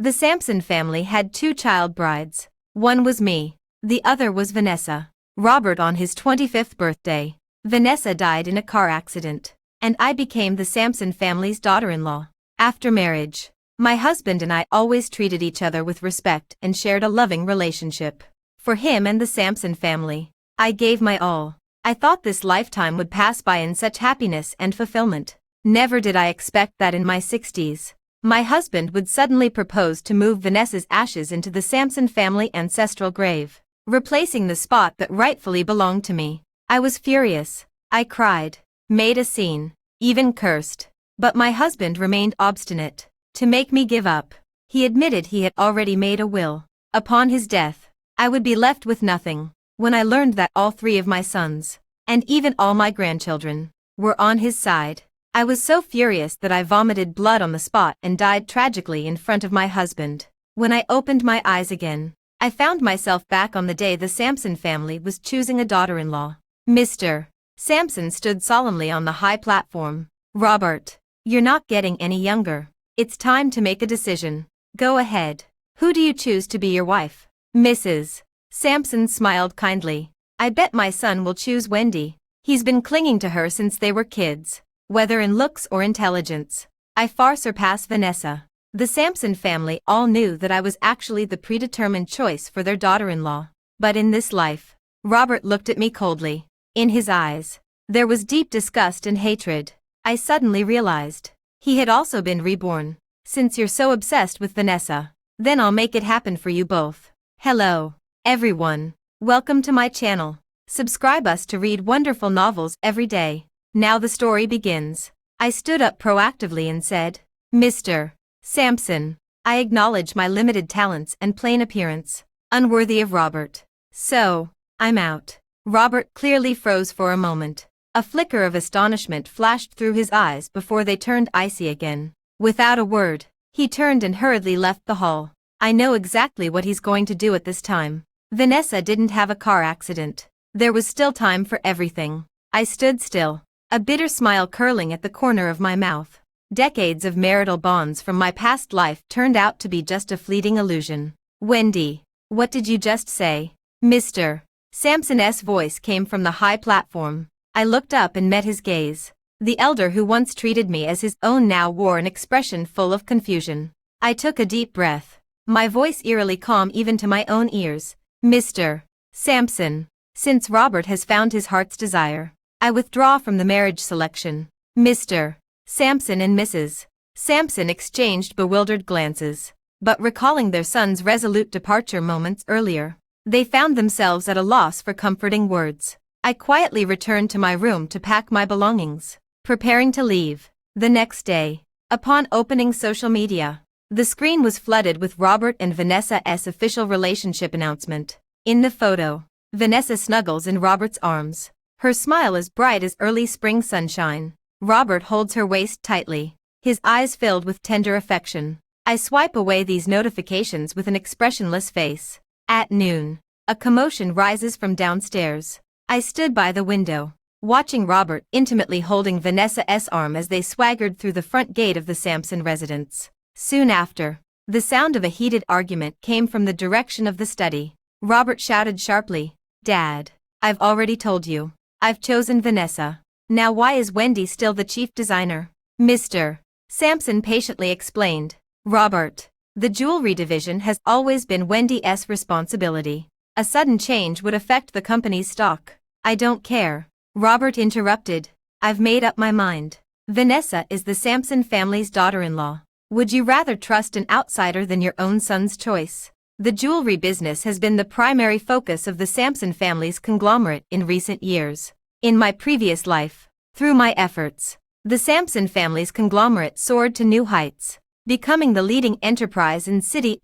The Sampson family had two child brides. One was me. The other was Vanessa. Robert on his 25th birthday. Vanessa died in a car accident, and I became the Sampson family's daughter-in-law. After marriage, my husband and I always treated each other with respect and shared a loving relationship. For him and the Sampson family, I gave my all. I thought this lifetime would pass by in such happiness and fulfillment. Never did I expect that in my 60s, my husband would suddenly propose to move Vanessa's ashes into the Sampson family ancestral grave, replacing the spot that rightfully belonged to me. I was furious. I cried, made a scene, even cursed. But my husband remained obstinate. To make me give up, he admitted he had already made a will. Upon his death, I would be left with nothing. When I learned that all three of my sons, and even all my grandchildren, were on his side, I was so furious that I vomited blood on the spot and died tragically in front of my husband. When I opened my eyes again, I found myself back on the day the Sampson family was choosing a daughter-in-law. Mr. Sampson stood solemnly on the high platform. Robert, you're not getting any younger. It's time to make a decision. Go ahead. Who do you choose to be your wife? Mrs. Sampson smiled kindly. I bet my son will choose Wendy. He's been clinging to her since they were kids. Whether in looks or intelligence, I far surpass Vanessa. The Sampson family all knew that I was actually the predetermined choice for their daughter-in-law. But in this life, Robert looked at me coldly. In his eyes, there was deep disgust and hatred. I suddenly realized, he had also been reborn. Since you're so obsessed with Vanessa, then I'll make it happen for you both. Hello, everyone. Welcome to my channel. Subscribe us to read wonderful novels every day. Now the story begins. I stood up proactively and said, Mr. Sampson, I acknowledge my limited talents and plain appearance, unworthy of Robert. So, I'm out. Robert clearly froze for a moment. A flicker of astonishment flashed through his eyes before they turned icy again. Without a word, he turned and hurriedly left the hall. I know exactly what he's going to do at this time. Vanessa didn't have a car accident. There was still time for everything. I stood still, a bitter smile curling at the corner of my mouth. Decades of marital bonds from my past life turned out to be just a fleeting illusion. Wendy, what did you just say? Mr. Sampson's voice came from the high platform. I looked up and met his gaze. The elder who once treated me as his own now wore an expression full of confusion. I took a deep breath, my voice eerily calm even to my own ears. Mr. Sampson, since Robert has found his heart's desire, I withdraw from the marriage selection. Mr. Sampson and Mrs. Sampson exchanged bewildered glances, but recalling their son's resolute departure moments earlier, they found themselves at a loss for comforting words. I quietly returned to my room to pack my belongings, preparing to leave. The next day, upon opening social media, the screen was flooded with Robert and Vanessa's official relationship announcement. In the photo, Vanessa snuggles in Robert's arms, her smile as bright as early spring sunshine. Robert holds her waist tightly, his eyes filled with tender affection. I swipe away these notifications with an expressionless face. At noon, a commotion rises from downstairs. I stood by the window, watching Robert intimately holding Vanessa's arm as they swaggered through the front gate of the Sampson residence. Soon after, the sound of a heated argument came from the direction of the study. Robert shouted sharply, Dad, I've already told you. I've chosen Vanessa. Now why is Wendy still the chief designer? Mr. Sampson patiently explained. Robert, the jewelry division has always been Wendy's responsibility. A sudden change would affect the company's stock. I don't care. Robert interrupted. I've made up my mind. Vanessa is the Sampson family's daughter-in-law. Would you rather trust an outsider than your own son's choice? The jewelry business has been the primary focus of the Sampson family's conglomerate in recent years. In my previous life, through my efforts, the Sampson family's conglomerate soared to new heights, becoming the leading enterprise in City's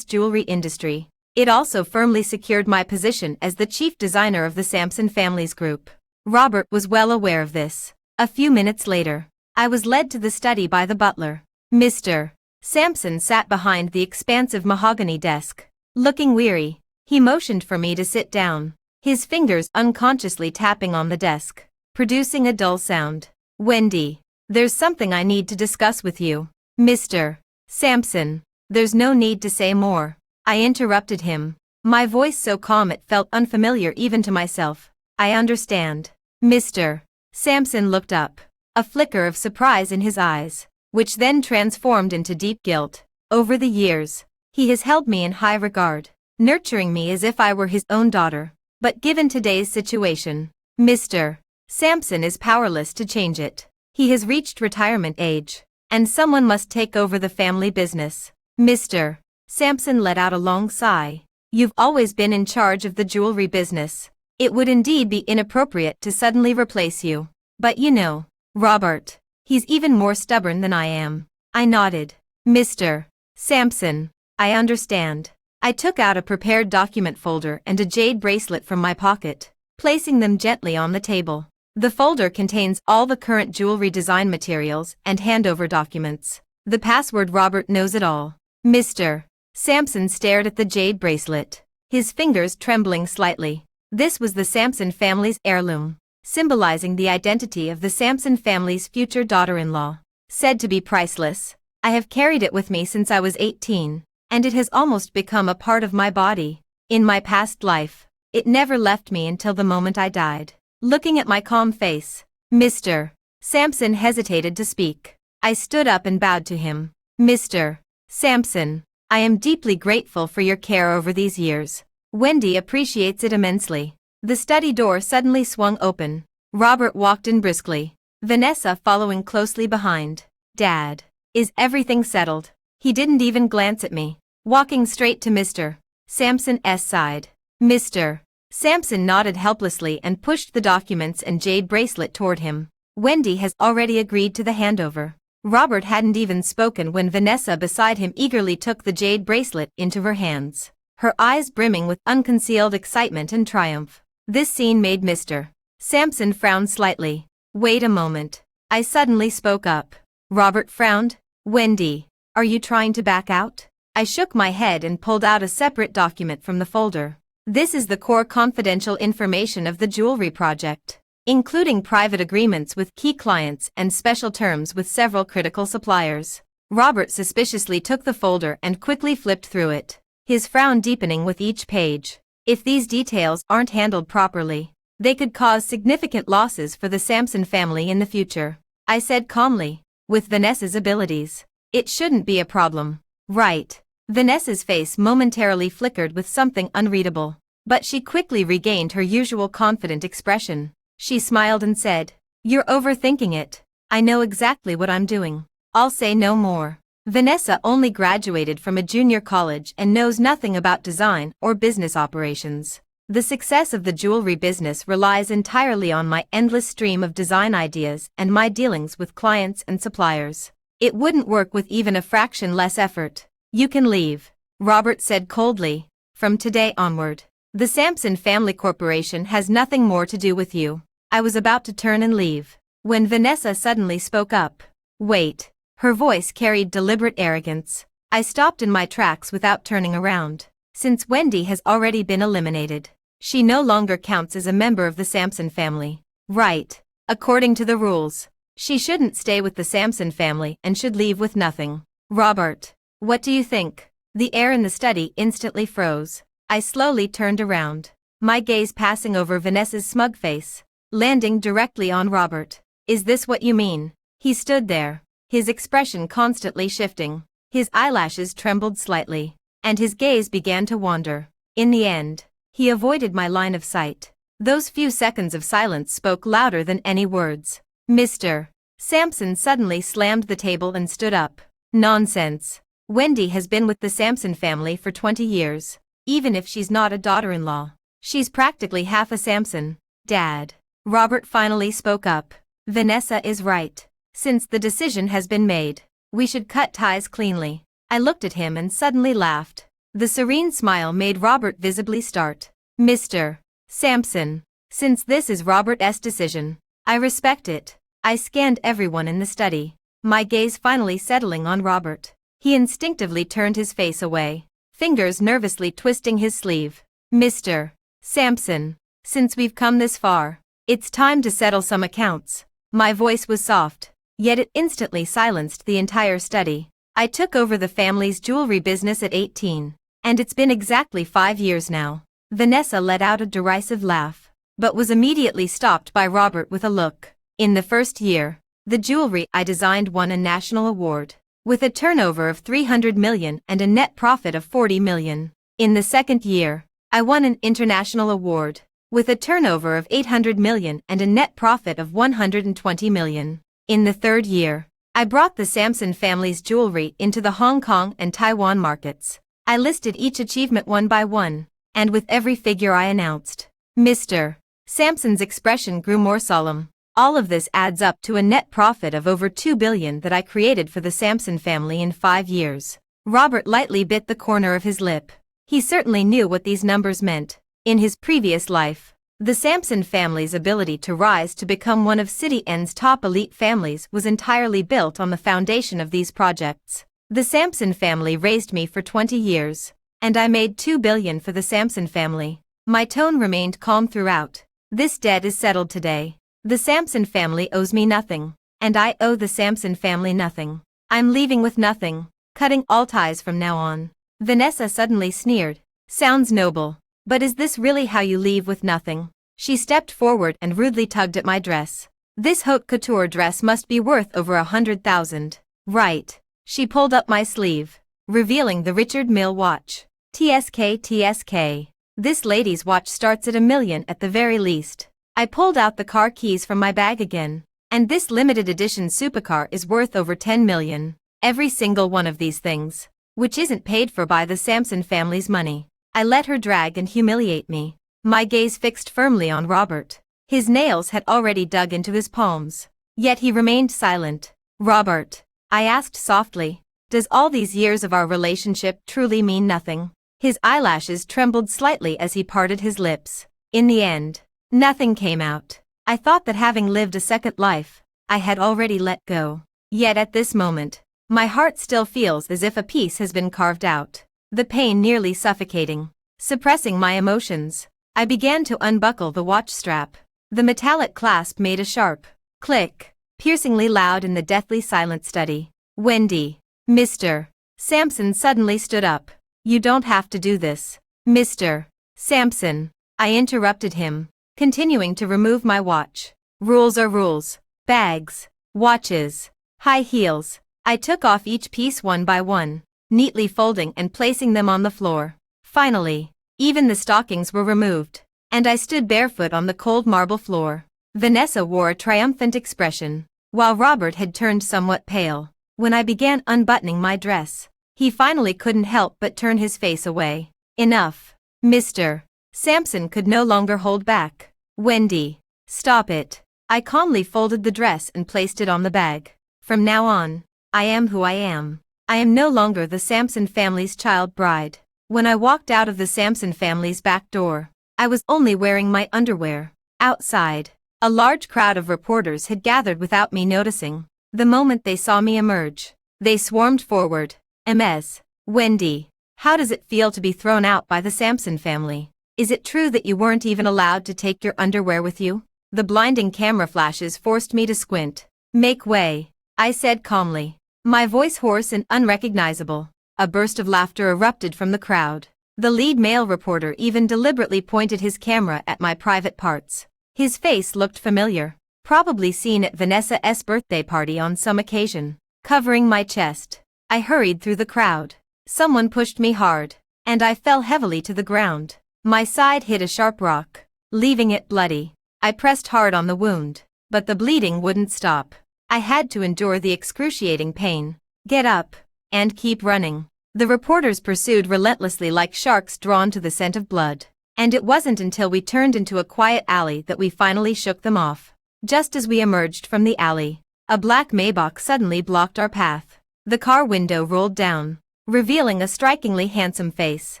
jewelry industry. It also firmly secured my position as the chief designer of the Sampson family's group. Robert was well aware of this. A few minutes later, I was led to the study by the butler. Mr. Sampson sat behind the expansive mahogany desk. Looking weary, he motioned for me to sit down, his fingers unconsciously tapping on the desk, producing a dull sound. Wendy, there's something I need to discuss with you. Mr. Sampson, There's no need to say more. I interrupted him, my voice so calm it felt unfamiliar even to myself. I understand. Mr. Sampson looked up, a flicker of surprise in his eyes, which then transformed into deep guilt. Over the years, he has held me in high regard, nurturing me as if I were his own daughter. But given today's situation, Mr. Sampson is powerless to change it. He has reached retirement age, and someone must take over the family business. Mr. Sampson let out a long sigh. You've always been in charge of the jewelry business. It would indeed be inappropriate to suddenly replace you. But you know, Robert, he's even more stubborn than I am. I nodded. Mr. Sampson, I understand. I took out a prepared document folder and a jade bracelet from my pocket, placing them gently on the table. The folder contains all the current jewelry design materials and handover documents. The password Robert knows it all. Mr. Sampson stared at the jade bracelet, his fingers trembling slightly. This was the Sampson family's heirloom, symbolizing the identity of the Sampson family's future daughter-in-law. Said to be priceless, I have carried it with me since I was 18, and it has almost become a part of my body. In my past life, it never left me until the moment I died. Looking at my calm face, Mr. Sampson hesitated to speak. I stood up and bowed to him. Mr. Sampson, I am deeply grateful for your care over these years. Wendy appreciates it immensely. The study door suddenly swung open. Robert walked in briskly, Vanessa following closely behind. Dad, is everything settled? He didn't even glance at me, walking straight to Mr. Sampson's side. Mr. Sampson nodded helplessly and pushed the documents and jade bracelet toward him. Wendy has already agreed to the handover. Robert hadn't even spoken when Vanessa beside him eagerly took the jade bracelet into her hands, her eyes brimming with unconcealed excitement and triumph. This scene made Mr. Sampson frown slightly. Wait a moment. I suddenly spoke up. Robert frowned. Wendy, are you trying to back out? I shook my head and pulled out a separate document from the folder. This is the core confidential information of the jewelry project, including private agreements with key clients and special terms with several critical suppliers. Robert suspiciously took the folder and quickly flipped through it, his frown deepening with each page. If these details aren't handled properly, they could cause significant losses for the Sampson family in the future. I said calmly, with Vanessa's abilities, it shouldn't be a problem. Right. Vanessa's face momentarily flickered with something unreadable, but she quickly regained her usual confident expression. She smiled and said, You're overthinking it. I know exactly what I'm doing. I'll say no more. Vanessa only graduated from a junior college and knows nothing about design or business operations. The success of the jewelry business relies entirely on my endless stream of design ideas and my dealings with clients and suppliers. It wouldn't work with even a fraction less effort. You can leave, Robert said coldly. From today onward, the Sampson Family Corporation has nothing more to do with you. I was about to turn and leave, when Vanessa suddenly spoke up. Wait. Her voice carried deliberate arrogance. I stopped in my tracks without turning around. Since Wendy has already been eliminated, she no longer counts as a member of the Sampson family. Right. According to the rules, she shouldn't stay with the Sampson family and should leave with nothing. Robert, what do you think? The air in the study instantly froze. I slowly turned around, my gaze passing over Vanessa's smug face, landing directly on Robert. Is this what you mean? He stood there, his expression constantly shifting. His eyelashes trembled slightly, and his gaze began to wander. In the end, he avoided my line of sight. Those few seconds of silence spoke louder than any words. Mr. Sampson suddenly slammed the table and stood up. Nonsense. Wendy has been with the Sampson family for 20 years. Even if she's not a daughter-in-law, she's practically half a Sampson. Dad. Robert finally spoke up. Vanessa is right. Since the decision has been made, we should cut ties cleanly. I looked at him and suddenly laughed. The serene smile made Robert visibly start. Mr. Sampson, since this is Robert's decision, I respect it. I scanned everyone in the study, my gaze finally settling on Robert. He instinctively turned his face away, fingers nervously twisting his sleeve. Mr. Sampson, since we've come this far, it's time to settle some accounts. My voice was soft, yet it instantly silenced the entire study. I took over the family's jewelry business at 18. And it's been exactly 5 years now. Vanessa let out a derisive laugh, but was immediately stopped by Robert with a look. In the first year, the jewelry I designed won a national award, with a turnover of 300 million and a net profit of 40 million. In the second year, I won an international award, with a turnover of 800 million and a net profit of 120 million. In the third year, I brought the Samson family's jewelry into the Hong Kong and Taiwan markets. I listed each achievement one by one, and with every figure I announced, Mr. Samson's expression grew more solemn. All of this adds up to a net profit of over 2 billion that I created for the Samson family in 5 years. Robert lightly bit the corner of his lip. He certainly knew what these numbers meant. In his previous life, the Samson family's ability to rise to become one of City N's top elite families was entirely built on the foundation of these projects. The Samson family raised me for 20 years, and I made 2 billion for the Samson family. My tone remained calm throughout. This debt is settled today. The Samson family owes me nothing, and I owe the Samson family nothing. I'm leaving with nothing, cutting all ties from now on. Vanessa suddenly sneered. Sounds noble, but is this really how you leave with nothing? She stepped forward and rudely tugged at my dress. This haute couture dress must be worth over 100,000. Right. She pulled up my sleeve, revealing the Richard Mille watch. TSK. This lady's watch starts at $1 million at the very least. I pulled out the car keys from my bag again. And this limited edition supercar is worth over 10 million. Every single one of these things, which isn't paid for by the Samson family's money. I let her drag and humiliate me. My gaze fixed firmly on Robert. His nails had already dug into his palms. Yet he remained silent. Robert, I asked softly, does all these years of our relationship truly mean nothing? His eyelashes trembled slightly as he parted his lips. In the end, nothing came out. I thought that having lived a second life, I had already let go. Yet at this moment, my heart still feels as if a piece has been carved out. The pain nearly suffocating. Suppressing my emotions, I began to unbuckle the watch strap. The metallic clasp made a sharp click, piercingly loud in the deathly silent study. Wendy. Mr. Samson suddenly stood up. You don't have to do this. Mr. Samson. I interrupted him, continuing to remove my watch. Rules are rules. Bags, watches, high heels. I took off each piece one by one, neatly folding and placing them on the floor. Finally, even the stockings were removed, and I stood barefoot on the cold marble floor. Vanessa wore a triumphant expression, while Robert had turned somewhat pale. When I began unbuttoning my dress, he finally couldn't help but turn his face away. Enough. Mr. Samson could no longer hold back. Wendy, stop it. I calmly folded the dress and placed it on the bag. From now on, I am who I am. I am no longer the Samson family's child bride. When I walked out of the Samson family's back door, I was only wearing my underwear. Outside, a large crowd of reporters had gathered without me noticing. The moment they saw me emerge, they swarmed forward. Ms. Wendy, how does it feel to be thrown out by the Samson family? Is it true that you weren't even allowed to take your underwear with you? The blinding camera flashes forced me to squint. Make way, I said calmly, my voice hoarse and unrecognizable. A burst of laughter erupted from the crowd. The lead male reporter even deliberately pointed his camera at my private parts. His face looked familiar, probably seen at Vanessa's birthday party on some occasion. Covering my chest, I hurried through the crowd. Someone pushed me hard, and I fell heavily to the ground. My side hit a sharp rock, leaving it bloody. I pressed hard on the wound, but the bleeding wouldn't stop. I had to endure the excruciating pain, get up, and keep running. The reporters pursued relentlessly like sharks drawn to the scent of blood, and it wasn't until we turned into a quiet alley that we finally shook them off. Just as we emerged from the alley, a black Maybach suddenly blocked our path. The car window rolled down, revealing a strikingly handsome face.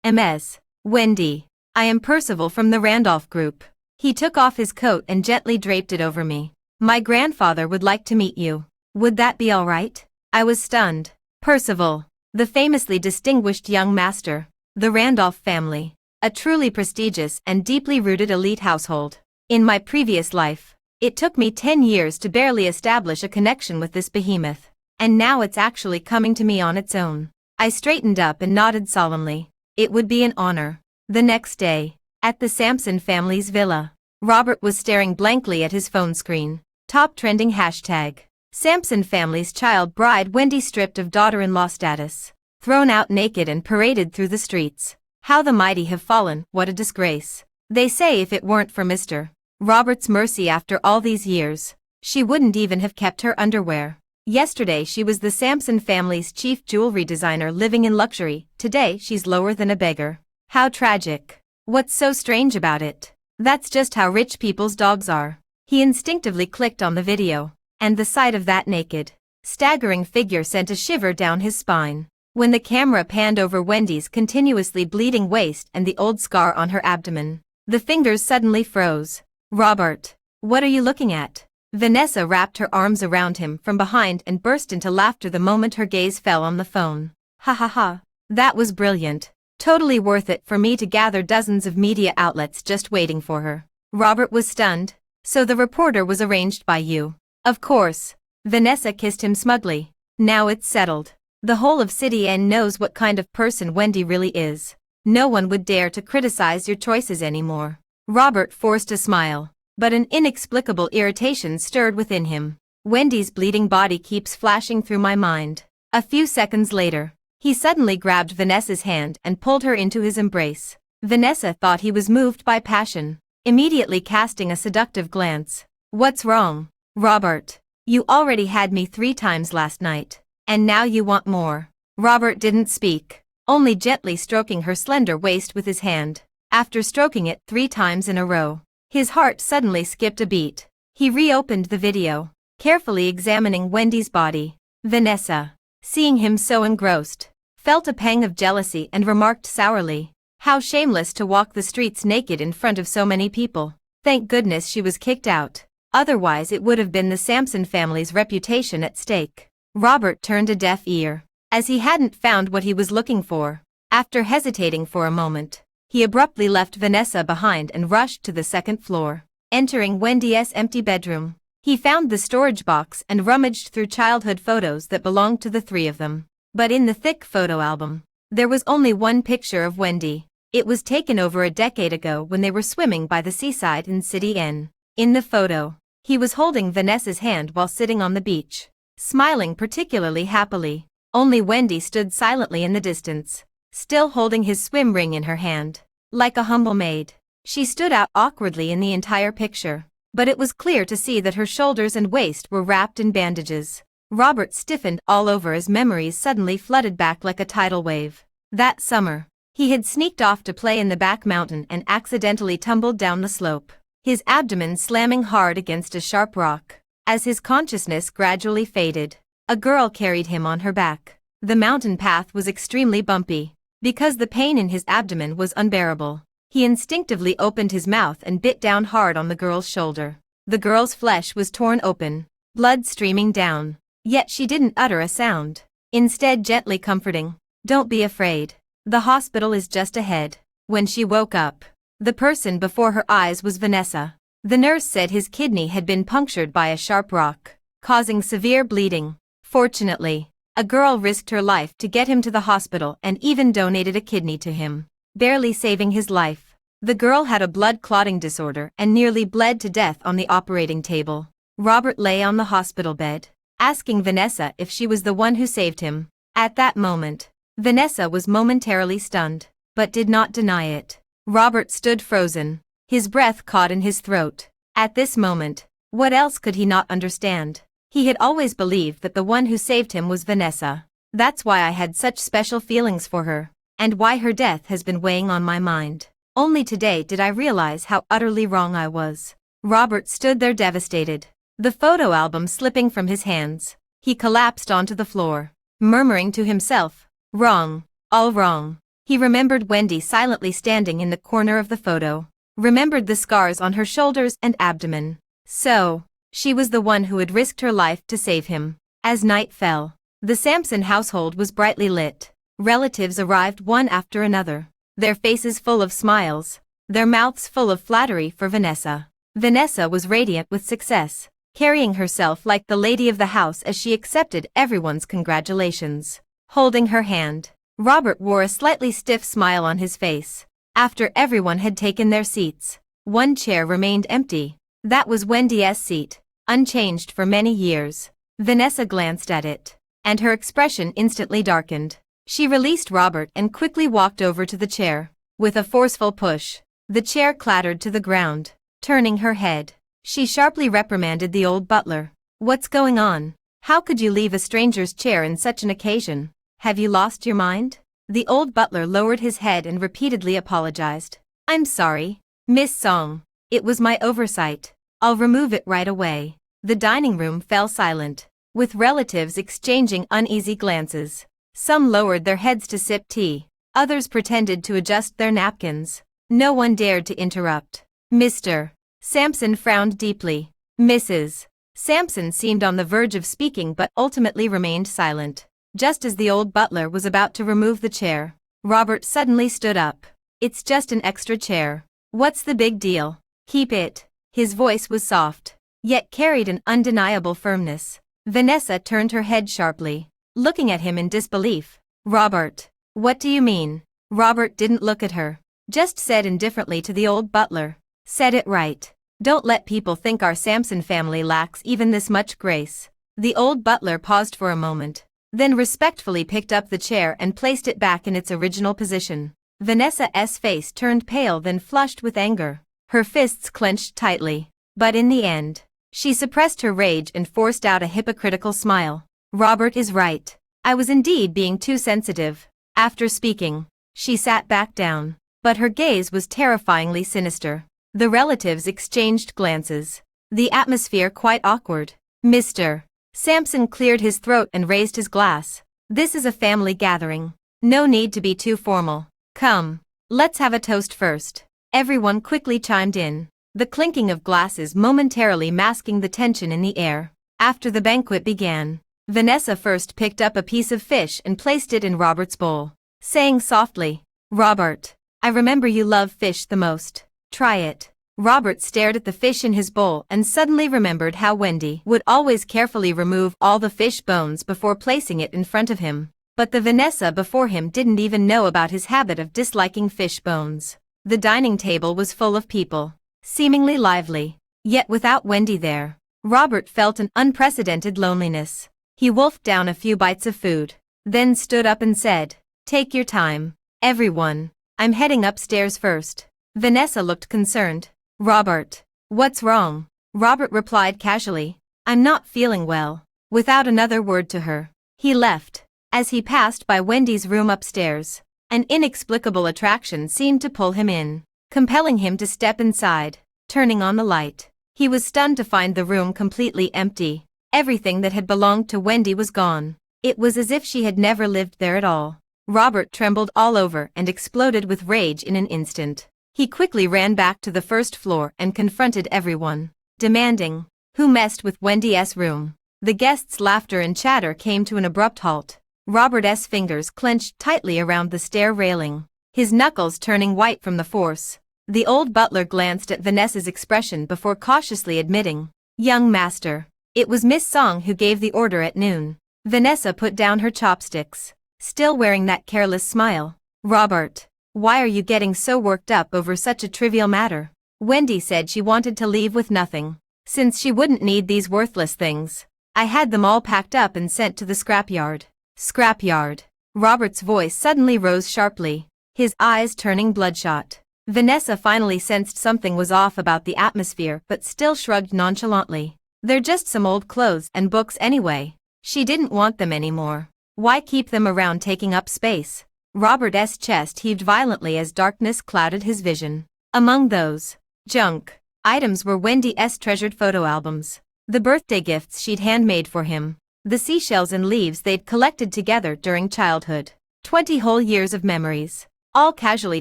Ms. Wendy, I am Percival from the Randolph Group. He took off his coat and gently draped it over me. My grandfather would like to meet you. Would that be all right? I was stunned. Percival, the famously distinguished young master, the Randolph family, a truly prestigious and deeply rooted elite household. In my previous life, it took me 10 years to barely establish a connection with this behemoth. and now it's actually coming to me on its own. I straightened up and nodded solemnly. It would be an honor. The next day, at the Sampson family's villa, Robert was staring blankly at his phone screen. Top trending hashtag. Sampson family's child bride Wendy stripped of daughter-in-law status. Thrown out naked and paraded through the streets. How the mighty have fallen, what a disgrace. They say if it weren't for Mr. Robert's mercy after all these years, she wouldn't even have kept her underwear. Yesterday she was the Sampson family's chief jewelry designer living in luxury, today she's lower than a beggar. How tragic. What's so strange about it? That's just how rich people's dogs are. He instinctively clicked on the video, and the sight of that naked, staggering figure sent a shiver down his spine. When the camera panned over Wendy's continuously bleeding waist and the old scar on her abdomen, the fingers suddenly froze. Robert, what are you looking at? Vanessa wrapped her arms around him from behind and burst into laughter the moment her gaze fell on the phone. Ha ha ha, that was brilliant. Totally worth it for me to gather dozens of media outlets just waiting for her. Robert was stunned. So the reporter was arranged by you. Of course. Vanessa kissed him smugly. Now it's settled. The whole of City N knows what kind of person Wendy really is. No one would dare to criticize your choices anymore. Robert forced a smile, but an inexplicable irritation stirred within him. Wendy's bleeding body keeps flashing through my mind. A few seconds later, he suddenly grabbed Vanessa's hand and pulled her into his embrace. Vanessa thought he was moved by passion, immediately casting a seductive glance. What's wrong, Robert? You already had me 3 times last night, and now you want more. Robert didn't speak, only gently stroking her slender waist with his hand. After stroking it 3 times in a row, his heart suddenly skipped a beat. He reopened the video, carefully examining Wendy's body. Vanessa, seeing him so engrossed, felt a pang of jealousy and remarked sourly, how shameless to walk the streets naked in front of so many people. Thank goodness she was kicked out, otherwise it would have been the Sampson family's reputation at stake. Robert turned a deaf ear, as he hadn't found what he was looking for. After hesitating for a moment, he abruptly left Vanessa behind and rushed to the second floor. Entering Wendy's empty bedroom, he found the storage box and rummaged through childhood photos that belonged to the 3 of them. But in the thick photo album, there was only one picture of Wendy. It was taken over a decade ago when they were swimming by the seaside in City N. In the photo, he was holding Vanessa's hand while sitting on the beach, smiling particularly happily. Only Wendy stood silently in the distance, still holding his swim ring in her hand. Like a humble maid, she stood out awkwardly in the entire picture, but it was clear to see that her shoulders and waist were wrapped in bandages. Robert stiffened all over as memories suddenly flooded back like a tidal wave. That summer, he had sneaked off to play in the back mountain and accidentally tumbled down the slope, his abdomen slamming hard against a sharp rock. As his consciousness gradually faded, a girl carried him on her back. The mountain path was extremely bumpy. Because the pain in his abdomen was unbearable, he instinctively opened his mouth and bit down hard on the girl's shoulder. The girl's flesh was torn open, blood streaming down. Yet she didn't utter a sound, instead gently comforting. Don't be afraid. The hospital is just ahead. When she woke up, the person before her eyes was Vanessa. The nurse said his kidney had been punctured by a sharp rock, causing severe bleeding. Fortunately, a girl risked her life to get him to the hospital and even donated a kidney to him, barely saving his life. The girl had a blood clotting disorder and nearly bled to death on the operating table. Robert lay on the hospital bed, asking Vanessa if she was the one who saved him. At that moment, Vanessa was momentarily stunned, but did not deny it. Robert stood frozen, his breath caught in his throat. At this moment, what else could he not understand? He had always believed that the one who saved him was Vanessa. That's why I had such special feelings for her, and why her death has been weighing on my mind. Only today did I realize how utterly wrong I was. Robert stood there devastated, the photo album slipping from his hands. He collapsed onto the floor, murmuring to himself, "Wrong, all wrong." He remembered Wendy silently standing in the corner of the photo, remembered the scars on her shoulders and abdomen. So, she was the one who had risked her life to save him. As night fell, the Sampson household was brightly lit. Relatives arrived one after another, their faces full of smiles, their mouths full of flattery for Vanessa. Vanessa was radiant with success. carrying herself like the lady of the house as she accepted everyone's congratulations. Holding her hand, Robert wore a slightly stiff smile on his face. After everyone had taken their seats, one chair remained empty. That was Wendy's seat, unchanged for many years. Vanessa glanced at it, and her expression instantly darkened. She released Robert and quickly walked over to the chair. With a forceful push, the chair clattered to the ground. Turning her head, she sharply reprimanded the old butler. "What's going on? How could you leave a stranger's chair in such an occasion? Have you lost your mind?" The old butler lowered his head and repeatedly apologized. "I'm sorry, Miss Song. It was my oversight. I'll remove it right away." The dining room fell silent, with relatives exchanging uneasy glances. Some lowered their heads to sip tea. Others pretended to adjust their napkins. No one dared to interrupt. Mr. Sampson frowned deeply. Mrs. Sampson seemed on the verge of speaking but ultimately remained silent. Just as the old butler was about to remove the chair, Robert suddenly stood up. "It's just an extra chair. What's the big deal? Keep it." His voice was soft, yet carried an undeniable firmness. Vanessa turned her head sharply, looking at him in disbelief. "Robert, what do you mean?" Robert didn't look at her, just said indifferently to the old butler. "Said it right. Don't let people think our Sampson family lacks even this much grace." The old butler paused for a moment, then respectfully picked up the chair and placed it back in its original position. Vanessa's face turned pale then flushed with anger. Her fists clenched tightly. But in the end, she suppressed her rage and forced out a hypocritical smile. "Robert is right. I was indeed being too sensitive." After speaking, she sat back down, but her gaze was terrifyingly sinister. The relatives exchanged glances, the atmosphere quite awkward. Mr. Sampson cleared his throat and raised his glass. "This is a family gathering. No need to be too formal. Come, let's have a toast first." Everyone quickly chimed in, the clinking of glasses momentarily masking the tension in the air. After the banquet began, Vanessa first picked up a piece of fish and placed it in Robert's bowl, saying softly, "Robert, I remember you love fish the most. Try it." Robert stared at the fish in his bowl and suddenly remembered how Wendy would always carefully remove all the fish bones before placing it in front of him. But the Vanessa before him didn't even know about his habit of disliking fish bones. The dining table was full of people, seemingly lively, yet without Wendy there, Robert felt an unprecedented loneliness. He wolfed down a few bites of food, then stood up and said, "Take your time, everyone. I'm heading upstairs first." Vanessa looked concerned. "Robert, what's wrong?" Robert replied casually, "I'm not feeling well." Without another word to her, he left. As he passed by Wendy's room upstairs, an inexplicable attraction seemed to pull him in, compelling him to step inside. Turning on the light, he was stunned to find the room completely empty. Everything that had belonged to Wendy was gone. It was as if she had never lived there at all. Robert trembled all over and exploded with rage in an instant. He quickly ran back to the first floor and confronted everyone, demanding, "Who messed with Wendy's room?" The guests' laughter and chatter came to an abrupt halt. Robert's fingers clenched tightly around the stair railing, his knuckles turning white from the force. The old butler glanced at Vanessa's expression before cautiously admitting, "Young master, it was Miss Song who gave the order at noon." Vanessa put down her chopsticks, still wearing that careless smile. "Robert, why are you getting so worked up over such a trivial matter? Wendy said she wanted to leave with nothing, since she wouldn't need these worthless things. I had them all packed up and sent to the scrapyard." "Scrapyard." Robert's voice suddenly rose sharply, his eyes turning bloodshot. Vanessa finally sensed something was off about the atmosphere but still shrugged nonchalantly. "They're just some old clothes and books anyway. She didn't want them anymore. Why keep them around taking up space?" Robert's chest heaved violently as darkness clouded his vision. Among those junk items were Wendy's treasured photo albums, the birthday gifts she'd handmade for him, the seashells and leaves they'd collected together during childhood. 20 whole years of memories, all casually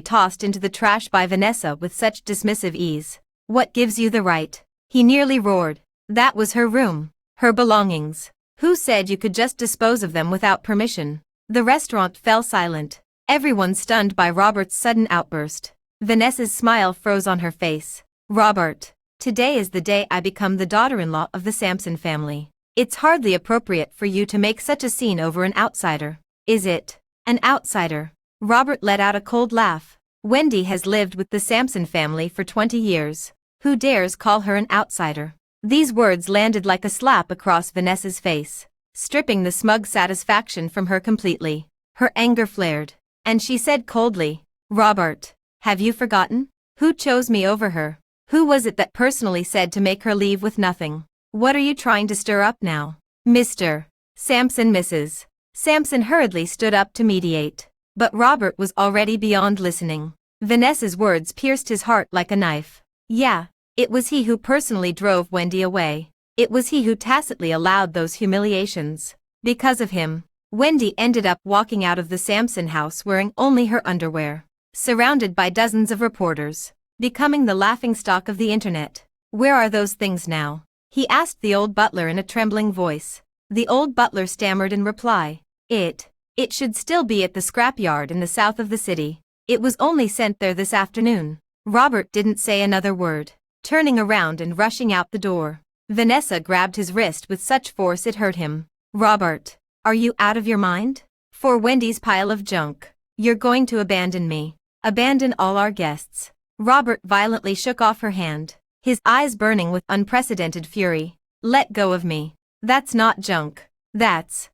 tossed into the trash by Vanessa with such dismissive ease. "What gives you the right?" he nearly roared. That was her room, her belongings. Who said you could just dispose of them without permission? The restaurant fell silent, everyone stunned by Robert's sudden outburst. Vanessa's smile froze on her face. "Robert, Today is the day I become the daughter-in-law of the Sampson family. It's hardly appropriate for you to make such a scene over an outsider, is it? An outsider? Robert let out a cold laugh. Wendy has lived with the Sampson family for 20 years. Who dares call her an outsider? These words landed like a slap across Vanessa's face, stripping the smug satisfaction from her completely. Her anger flared, and she said coldly, "Robert, have you forgotten? Who chose me over her? Who was it that personally said to make her leave with nothing? What are you trying to stir up now?" Mr. Sampson, Mrs. Sampson hurriedly stood up to mediate. But Robert was already beyond listening. Vanessa's words pierced his heart like a knife. Yeah, it was he who personally drove Wendy away. It was he who tacitly allowed those humiliations. Because of him, Wendy ended up walking out of the Sampson house wearing only her underwear, surrounded by dozens of reporters, becoming the laughingstock of the internet. Where are those things now? He asked the old butler in a trembling voice. The old butler stammered in reply. It should still be at the scrapyard in the south of the city. It was only sent there this afternoon. Robert didn't say another word, turning around and rushing out the door. Vanessa grabbed his wrist with such force it hurt him. "Robert, are you out of your mind? For Wendy's pile of junk, you're going to abandon me? Abandon all our guests?" Robert violently shook off her hand, his eyes burning with unprecedented fury. "Let go of me. That's not junk. That's.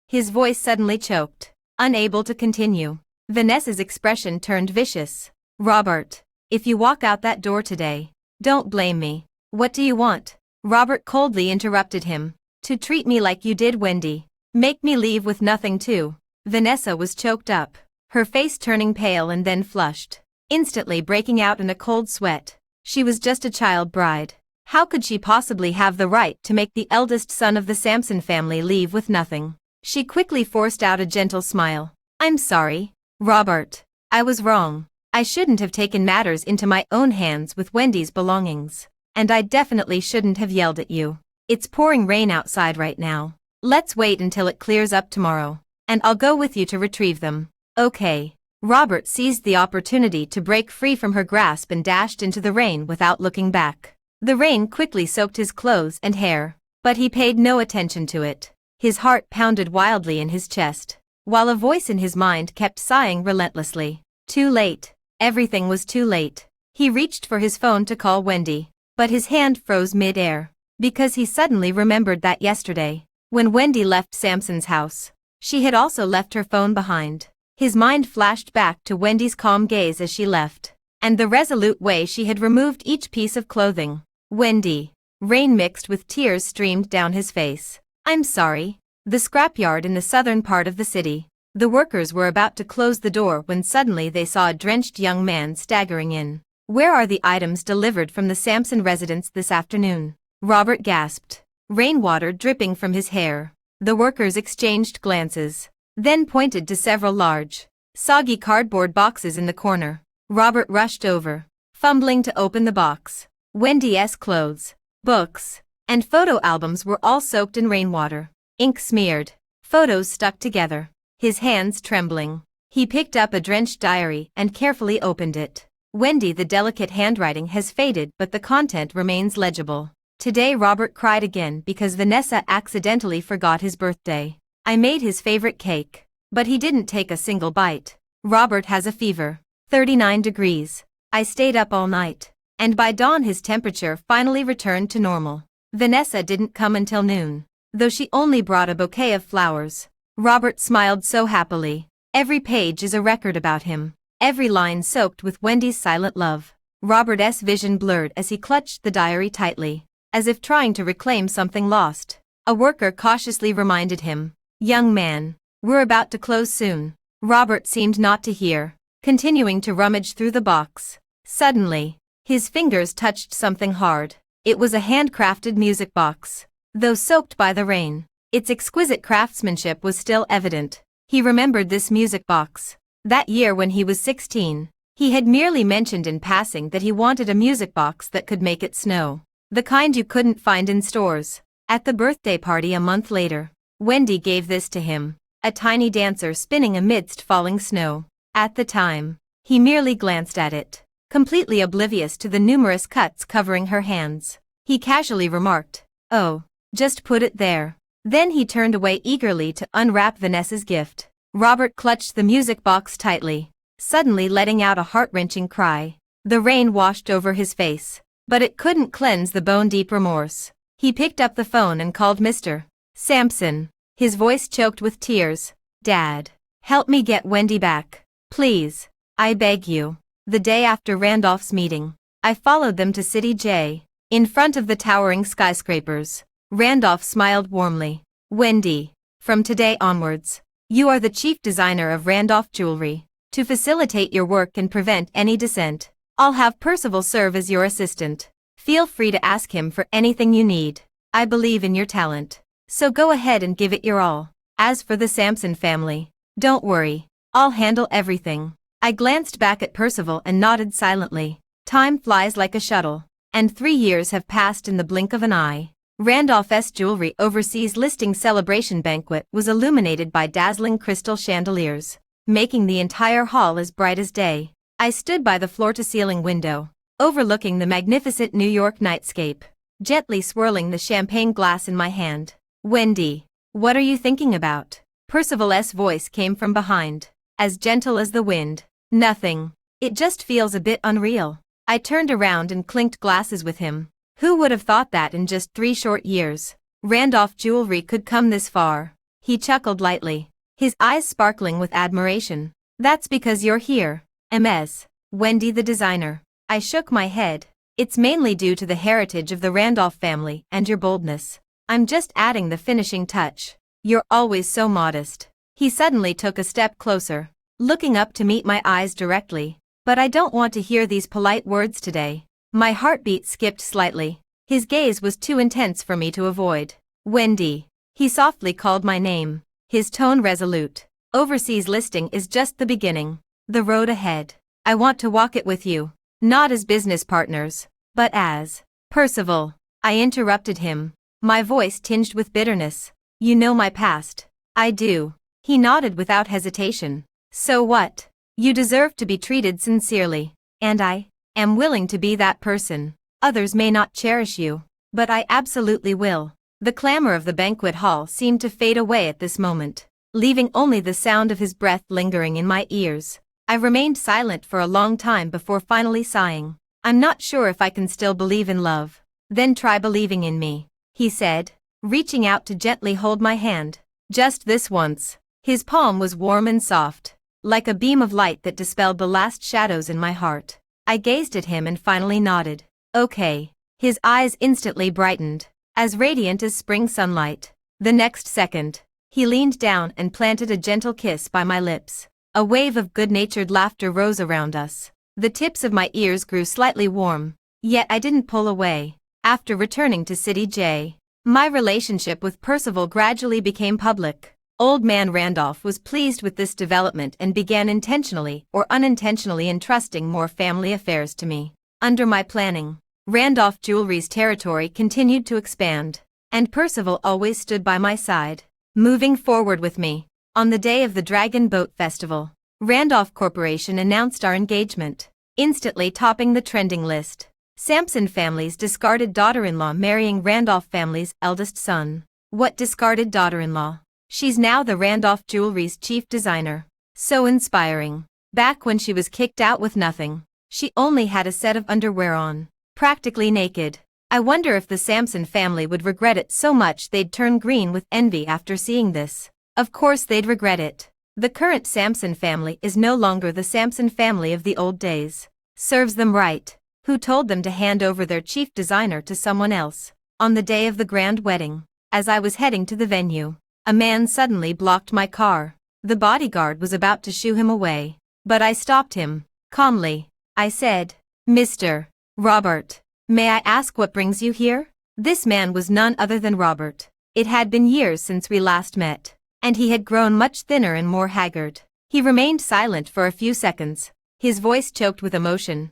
His voice suddenly choked, unable to continue. Vanessa's expression turned vicious. "Robert, if you walk out that door today, don't blame me. What do you want?" Robert coldly interrupted him. "To treat me like you did Wendy. Make me leave with nothing too." Vanessa was choked up, her face turning pale and then flushed, instantly breaking out in a cold sweat. She was just a child bride. How could she possibly have the right to make the eldest son of the Sampson family leave with nothing? She quickly forced out a gentle smile. "I'm sorry, Robert. I was wrong. I shouldn't have taken matters into my own hands with Wendy's belongings. And I definitely shouldn't have yelled at you. It's pouring rain outside right now. Let's wait until it clears up tomorrow, and I'll go with you to retrieve them." "Okay." Robert seized the opportunity to break free from her grasp and dashed into the rain without looking back. The rain quickly soaked his clothes and hair, but he paid no attention to it. His heart pounded wildly in his chest, while a voice in his mind kept sighing relentlessly. Too late. Everything was too late. He reached for his phone to call Wendy, but his hand froze mid-air, because he suddenly remembered that yesterday, when Wendy left Sampson's house, she had also left her phone behind. His mind flashed back to Wendy's calm gaze as she left, and the resolute way she had removed each piece of clothing. "Wendy." Rain mixed with tears streamed down his face. "I'm sorry." The scrapyard in the southern part of the city. The workers were about to close the door when suddenly they saw a drenched young man staggering in. "Where are the items delivered from the Sampson residence this afternoon?" Robert gasped, rainwater dripping from his hair. The workers exchanged glances, then pointed to several large, soggy cardboard boxes in the corner. Robert rushed over, fumbling to open the box. Wendy's clothes, books, and photo albums were all soaked in rainwater, ink smeared, photos stuck together. His hands trembling, he picked up a drenched diary and carefully opened it. "Wendy, the delicate handwriting has faded but the content remains legible. Today Robert cried again because Vanessa accidentally forgot his birthday. I made his favorite cake, but he didn't take a single bite. Robert has a fever, 39 degrees. I stayed up all night, and by dawn his temperature finally returned to normal. Vanessa didn't come until noon, though she only brought a bouquet of flowers." Robert smiled so happily. Every page is a record about him, every line soaked with Wendy's silent love. Robert's vision blurred as he clutched the diary tightly, as if trying to reclaim something lost. A worker cautiously reminded him, "Young man, we're about to close soon." Robert seemed not to hear, continuing to rummage through the box. Suddenly, his fingers touched something hard. It was a handcrafted music box, though soaked by the rain. Its exquisite craftsmanship was still evident. He remembered this music box. That year when he was 16, he had merely mentioned in passing that he wanted a music box that could make it snow. The kind you couldn't find in stores. At the birthday party a month later, Wendy gave this to him, a tiny dancer spinning amidst falling snow. At the time, he merely glanced at it, completely oblivious to the numerous cuts covering her hands. He casually remarked, "Oh, just put it there." Then he turned away eagerly to unwrap Vanessa's gift. Robert clutched the music box tightly, suddenly letting out a heart-wrenching cry. The rain washed over his face, but it couldn't cleanse the bone-deep remorse. He picked up the phone and called Mr. Sampson, his voice choked with tears. "Dad, help me get Wendy back. Please. I beg you." The day after Randolph's meeting, I followed them to City J. In front of the towering skyscrapers, Randolph smiled warmly. "Wendy, from today onwards, you are the chief designer of Randolph Jewelry. To facilitate your work and prevent any dissent, I'll have Percival serve as your assistant. Feel free to ask him for anything you need. I believe in your talent, so go ahead and give it your all. As for the Sampson family, don't worry, I'll handle everything." I glanced back at Percival and nodded silently. Time flies like a shuttle, and 3 years have passed in the blink of an eye. Randolph's Jewelry Overseas listing celebration banquet was illuminated by dazzling crystal chandeliers, making the entire hall as bright as day. I stood by the floor-to-ceiling window, overlooking the magnificent New York nightscape, gently swirling the champagne glass in my hand. "Wendy, what are you thinking about?" Percival's voice came from behind, as gentle as the wind. "Nothing. It just feels a bit unreal." I turned around and clinked glasses with him. Who would have thought that in just 3 short years, Randolph Jewelry could come this far? He chuckled lightly, his eyes sparkling with admiration. "That's because you're here, Ms. Wendy the designer." I shook my head. "It's mainly due to the heritage of the Randolph family and your boldness. I'm just adding the finishing touch. You're always so modest." He suddenly took a step closer, looking up to meet my eyes directly. "But I don't want to hear these polite words today." My heartbeat skipped slightly. His gaze was too intense for me to avoid. "Wendy." He softly called my name, his tone resolute. "Overseas listing is just the beginning. The road ahead. I want to walk it with you, not as business partners, but as..." "Percival," I interrupted him, my voice tinged with bitterness. "You know my past." "I do." He nodded without hesitation. "So what? You deserve to be treated sincerely, and I am willing to be that person. Others may not cherish you, but I absolutely will." The clamor of the banquet hall seemed to fade away at this moment, leaving only the sound of his breath lingering in my ears. I remained silent for a long time before finally sighing. "I'm not sure if I can still believe in love." "Then try believing in me," he said, reaching out to gently hold my hand. "Just this once." His palm was warm and soft, like a beam of light that dispelled the last shadows in my heart. I gazed at him and finally nodded. "Okay." His eyes instantly brightened, as radiant as spring sunlight. The next second, he leaned down and planted a gentle kiss by my lips. A wave of good-natured laughter rose around us. The tips of my ears grew slightly warm, yet I didn't pull away. After returning to City J, my relationship with Percival gradually became public. Old Man Randolph was pleased with this development and began intentionally or unintentionally entrusting more family affairs to me. Under my planning, Randolph Jewelry's territory continued to expand, and Percival always stood by my side, moving forward with me. On the day of the Dragon Boat Festival, Randolph Corporation announced our engagement, instantly topping the trending list. Sampson family's discarded daughter-in-law marrying Randolph family's eldest son. What discarded daughter-in-law? She's now the Randolph Jewelry's chief designer. So inspiring. Back when she was kicked out with nothing, she only had a set of underwear on, practically naked. I wonder if the Sampson family would regret it so much they'd turn green with envy after seeing this. Of course they'd regret it. The current Sampson family is no longer the Sampson family of the old days. Serves them right. Who told them to hand over their chief designer to someone else? On the day of the grand wedding, as I was heading to the venue, a man suddenly blocked my car. The bodyguard was about to shoo him away, but I stopped him. Calmly, I said, "Mr. Robert, may I ask what brings you here?" This man was none other than Robert. It had been years since we last met, and he had grown much thinner and more haggard. He remained silent for a few seconds, his voice choked with emotion.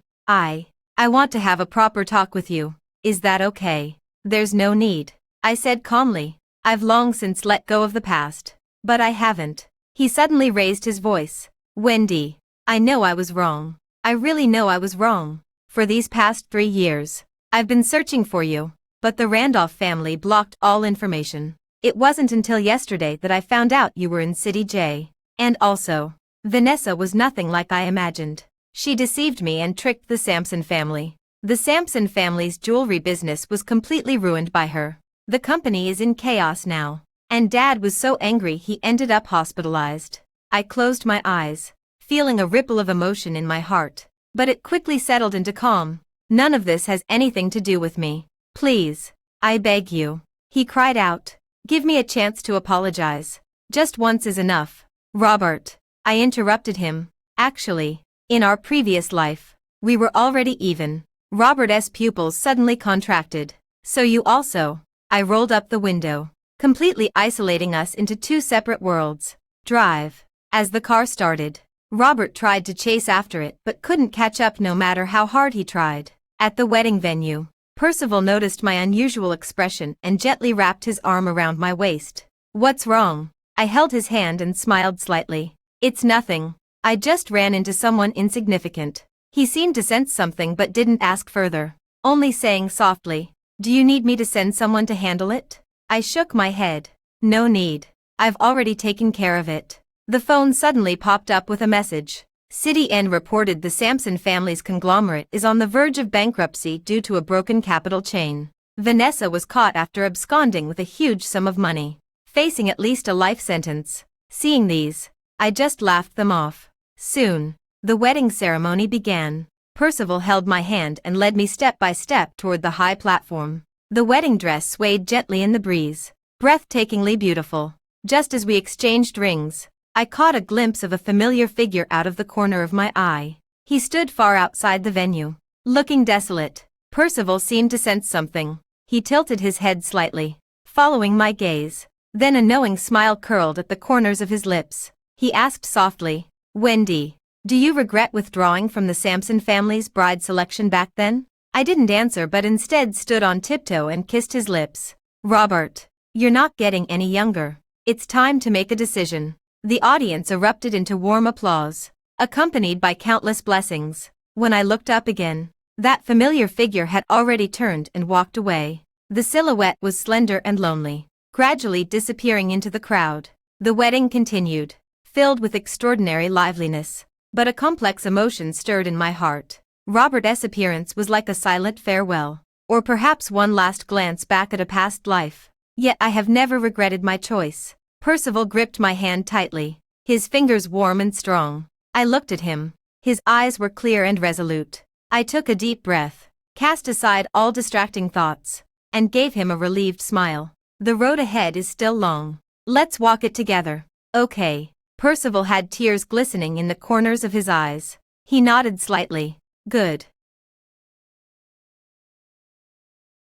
I want to have a proper talk with you. Is that okay?" "There's no need," I said calmly. "I've long since let go of the past." "But I haven't." He suddenly raised his voice. "Wendy, I know I was wrong. I really know I was wrong. For these past 3 years, I've been searching for you, but the Randolph family blocked all information. It wasn't until yesterday that I found out you were in City J. And also, Vanessa was nothing like I imagined. She deceived me and tricked the Sampson family. The Sampson family's jewelry business was completely ruined by her. The company is in chaos now. And Dad was so angry he ended up hospitalized. I closed my eyes, feeling a ripple of emotion in my heart. But it quickly settled into calm. None of this has anything to do with me. Please, I beg you. He cried out. Give me a chance to apologize. Just once is enough. Robert, I interrupted him. Actually, in our previous life, we were already even. Robert's pupils suddenly contracted. So you also. I rolled up the window, completely isolating us into 2 separate worlds. Drive. As the car started, Robert tried to chase after it but couldn't catch up no matter how hard he tried. At the wedding venue, Percival noticed my unusual expression and gently wrapped his arm around my waist. What's wrong? I held his hand and smiled slightly. It's nothing. I just ran into someone insignificant. He seemed to sense something but didn't ask further, only saying softly, do you need me to send someone to handle it? I shook my head. No need. I've already taken care of it. The phone suddenly popped up with a message. City N reported the Sampson family's conglomerate is on the verge of bankruptcy due to a broken capital chain. Vanessa was caught after absconding with a huge sum of money, facing at least a life sentence. Seeing these, I just laughed them off. Soon, the wedding ceremony began. Percival held my hand and led me step by step toward the high platform. The wedding dress swayed gently in the breeze, breathtakingly beautiful. Just as we exchanged rings, I caught a glimpse of a familiar figure out of the corner of my eye. He stood far outside the venue, looking desolate. Percival seemed to sense something. He tilted his head slightly, following my gaze. Then a knowing smile curled at the corners of his lips. He asked softly, Wendy, do you regret withdrawing from the Sampson family's bride selection back then? I didn't answer but instead stood on tiptoe and kissed his lips. Robert, you're not getting any younger. It's time to make a decision. The audience erupted into warm applause, accompanied by countless blessings. When I looked up again, that familiar figure had already turned and walked away. The silhouette was slender and lonely, gradually disappearing into the crowd. The wedding continued, filled with extraordinary liveliness. But a complex emotion stirred in my heart. Robert's appearance was like a silent farewell, or perhaps one last glance back at a past life. Yet I have never regretted my choice. Percival gripped my hand tightly, his fingers warm and strong. I looked at him. His eyes were clear and resolute. I took a deep breath, cast aside all distracting thoughts, and gave him a relieved smile. The road ahead is still long. Let's walk it together. Okay. Percival had tears glistening in the corners of his eyes. He nodded slightly. Good.